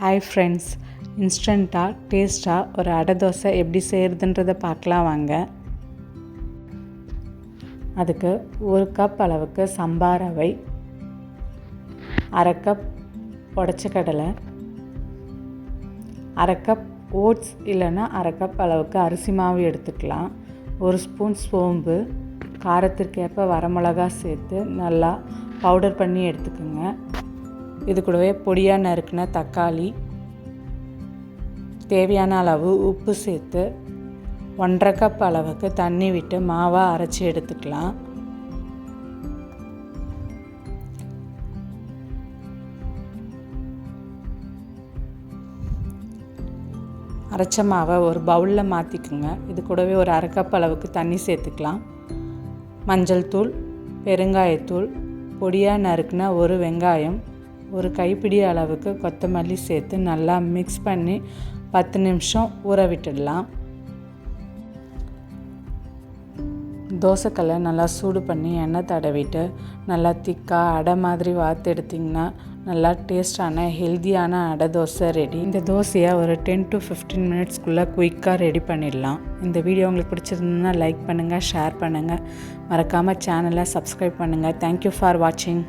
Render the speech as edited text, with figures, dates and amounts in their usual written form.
Hi friends, இன்ஸ்டண்ட்டாக டேஸ்ட்டாக ஒரு அடை தோசை எப்படி செய்கிறதுன்றதை பார்க்கலாம் வாங்க. அதுக்கு 1 கப் அளவுக்கு சம்பா ரவை, 1/2 கப் உடைச்ச கடலை, 1/2 கப் ஓட்ஸ் இல்லைன்னா 1/2 கப் அளவுக்கு அரிசி மாவு எடுத்துக்கலாம். 1 ஸ்பூன் சோம்பு, காரத்திற்கேற்ப வரமிளகா சேர்த்து நல்லா பவுடர் பண்ணி எடுத்துக்கோங்க. இது கூடவே பொடியாக நறுக்கின தக்காளி, தேவையான அளவு உப்பு சேர்த்து 1/2 கப் அளவுக்கு தண்ணி விட்டு மாவாக அரைச்சி எடுத்துக்கலாம். அரைச்ச மாவை ஒரு பவுலில் மாற்றிக்குங்க. இது கூடவே ஒரு 1/2 கப் அளவுக்கு தண்ணி சேர்த்துக்கலாம். மஞ்சள் தூள், பெருங்காயத்தூள், பொடியாக நறுக்கின 1 வெங்காயம், 1 கைப்பிடி அளவுக்கு கொத்தமல்லி சேர்த்து நல்லா மிக்ஸ் பண்ணி 10 நிமிஷம் ஊற விட்டுடலாம். தோசைக்கல்லை நல்லா சூடு பண்ணி எண்ணெய் தடவிட்டு நல்லா திக்காக அடை மாதிரி வார்த்து எடுத்திங்கன்னா நல்லா டேஸ்டான ஹெல்த்தியான அடை தோசை ரெடி. இந்த தோசையை ஒரு 10 to 15 மினிட்ஸ்க்குள்ளே குயிக்காக ரெடி பண்ணிடலாம். இந்த வீடியோ உங்களுக்கு பிடிச்சிருந்ததுன்னா லைக் பண்ணுங்கள், ஷேர் பண்ணுங்கள், மறக்காமல் சேனலை சப்ஸ்கிரைப் பண்ணுங்கள். தேங்க்யூ ஃபார் வாட்சிங்.